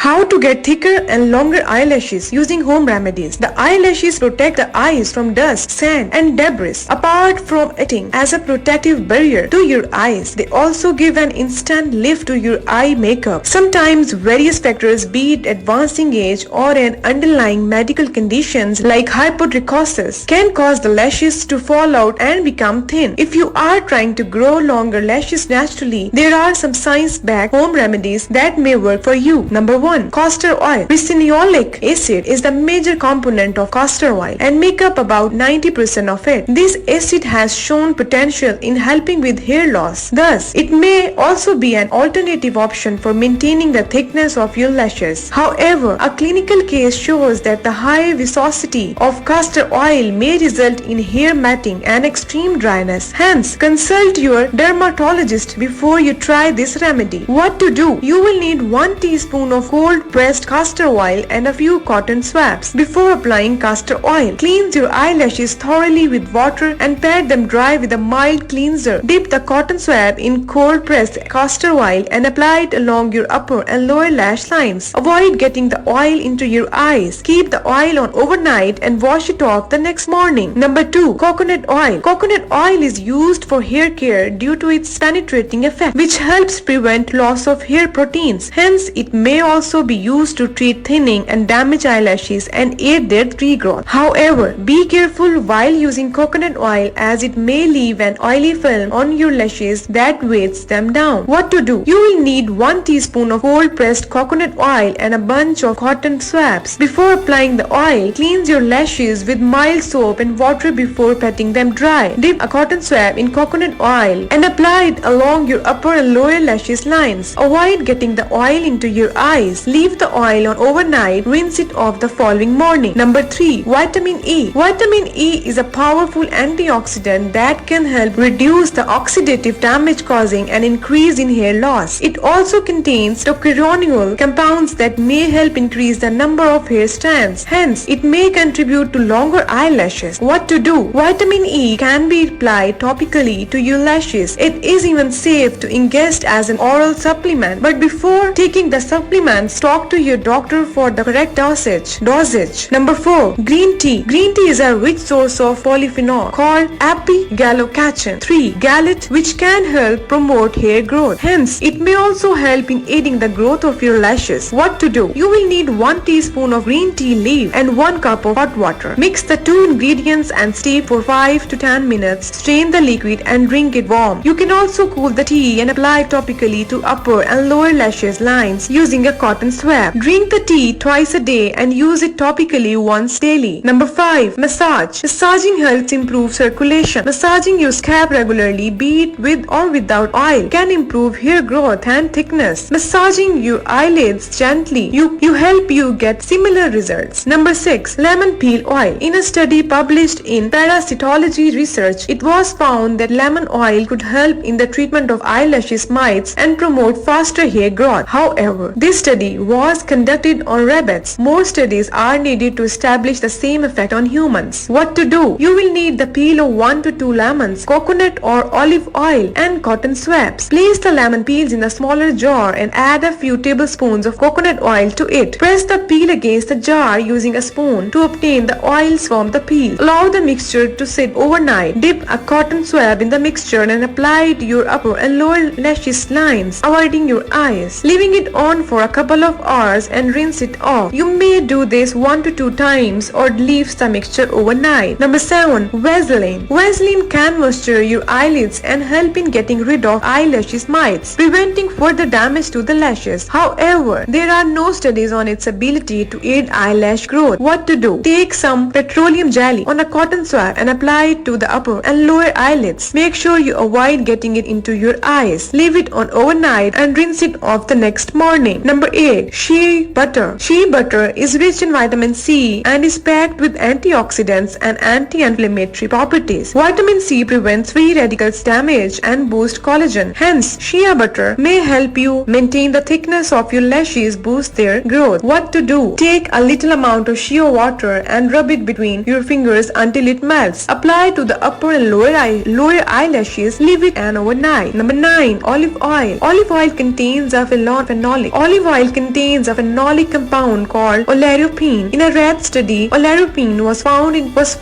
How to get thicker and longer eyelashes using home remedies. The eyelashes protect the eyes from dust, sand and debris. Apart from acting as a protective barrier to your eyes, they also give an instant lift to your eye makeup. Sometimes various factors, be it advancing age or an underlying medical conditions like hypotrichosis, can cause the lashes to fall out and become thin. If you are trying to grow longer lashes naturally, there are some science-backed home remedies that may work for you. Number 1. Castor oil. Ricinoleic acid is the major component of castor oil and make up about 90% of it. This acid has shown potential in helping with hair loss. Thus, it may also be an alternative option for maintaining the thickness of your lashes. However, a clinical case shows that the high viscosity of castor oil may result in hair matting and extreme dryness. Hence, consult your dermatologist before you try this remedy. What to do? You will need 1 teaspoon of cold pressed castor oil and a few cotton swabs. Before applying castor oil, cleanse your eyelashes thoroughly with water and pat them dry with a mild cleanser. Dip the cotton swab in cold pressed castor oil and apply it along your upper and lower lash lines. Avoid getting the oil into your eyes. Keep the oil on overnight and wash it off the next morning. Number 2. Coconut oil. Coconut oil is used for hair care due to its penetrating effect, which helps prevent loss of hair proteins. Hence, it may also be used to treat thinning and damaged eyelashes and aid their regrowth. However, be careful while using coconut oil as it may leave an oily film on your lashes that weighs them down. What to do? You will need 1 teaspoon of cold pressed coconut oil and a bunch of cotton swabs. Before applying the oil, cleanse your lashes with mild soap and water before patting them dry. Dip a cotton swab in coconut oil and apply it along your upper and lower lashes lines. Avoid getting the oil into your eyes. Leave the oil on overnight. Rinse it off the following morning. Number 3. Vitamin E. Vitamin E is a powerful antioxidant that can help reduce the oxidative damage causing an increase in hair loss. It also contains tocopherol compounds that may help increase the number of hair strands. Hence, it may contribute to longer eyelashes. What to do? Vitamin E can be applied topically to your lashes. It is even safe to ingest as an oral supplement. But before taking the supplements, talk to your doctor for the correct dosage. Number 4. Green tea. Green tea is a rich source of polyphenol called epigallocatechin 3 gallate, which can help promote hair growth. Hence, it may also help in aiding the growth of your lashes. What to do? You will need 1 teaspoon of green tea leaf and 1 cup of hot water. Mix the 2 ingredients and steep for 5 to 10 minutes. Strain the liquid and drink it warm. You can also cool the tea and apply topically to upper and lower lashes lines using a cotton swab. Drink the tea twice a day and use it topically once daily. Number 5. Massage. Massaging helps improve circulation. Massaging your scalp regularly, be it with or without oil, can improve hair growth and thickness. Massaging your eyelids gently you help you get similar results. Number 6. Lemon peel oil. In a study published in Parasitology Research, it was found that lemon oil could help in the treatment of eyelashes mites and promote faster hair growth. However, this study was conducted on rabbits. More studies are needed to establish the same effect on humans. What to do? You will need the peel of 1 to 2 lemons, coconut or olive oil, and cotton swabs. Place the lemon peels in a smaller jar and add a few tablespoons of coconut oil to it. Press the peel against the jar using a spoon to obtain the oils from the peel. Allow the mixture to sit overnight. Dip a cotton swab in the mixture and apply it to your upper and lower lashes lines, avoiding your eyes. Leaving it on for a couple of hours and rinse it off. You may do this 1 to 2 times or leave the mixture overnight. Number 7. Vaseline. Vaseline can moisture your eyelids and help in getting rid of eyelashes mites, preventing further damage to the lashes. However, there are no studies on its ability to aid eyelash growth. What to do? Take some petroleum jelly on a cotton swab and apply it to the upper and lower eyelids. Make sure you avoid getting it into your eyes. Leave it on overnight and rinse it off the next morning. Number 8. Shea butter. Shea butter is rich in vitamin C and is packed with antioxidants and anti-inflammatory properties. Vitamin C prevents free radicals damage and boosts collagen. Hence, shea butter may help you maintain the thickness of your lashes, boost their growth. What to do? Take a little amount of shea water and rub it between your fingers until it melts. Apply to the upper and lower eyelashes. Leave it overnight. Number 9. Olive oil. Olive oil contains a phenolic. Olive oil contains a phenolic compound called oleuropein. In a rat study, oleuropein was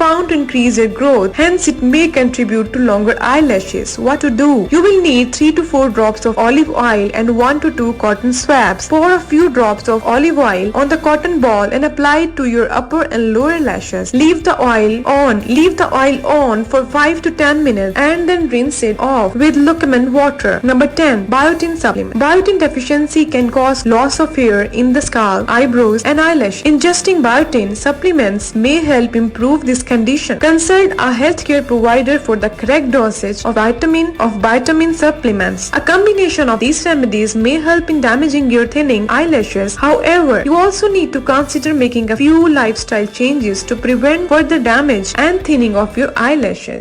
found to increase hair growth, hence it may contribute to longer eyelashes. What to do? You will need 3 to 4 drops of olive oil and 1 to 2 cotton swabs. Pour a few drops of olive oil on the cotton ball and apply it to your upper and lower lashes. Leave the oil on for 5 to 10 minutes and then rinse it off with lukewarm water. Number 10. Biotin supplement. Biotin deficiency can cause loss of hair in the scalp, eyebrows and eyelash. Ingesting biotin supplements may help improve this condition. Consult a healthcare provider for the correct dosage of vitamin supplements. A combination of these remedies may help in damaging your thinning eyelashes. However, you also need to consider making a few lifestyle changes to prevent further damage and thinning of your eyelashes.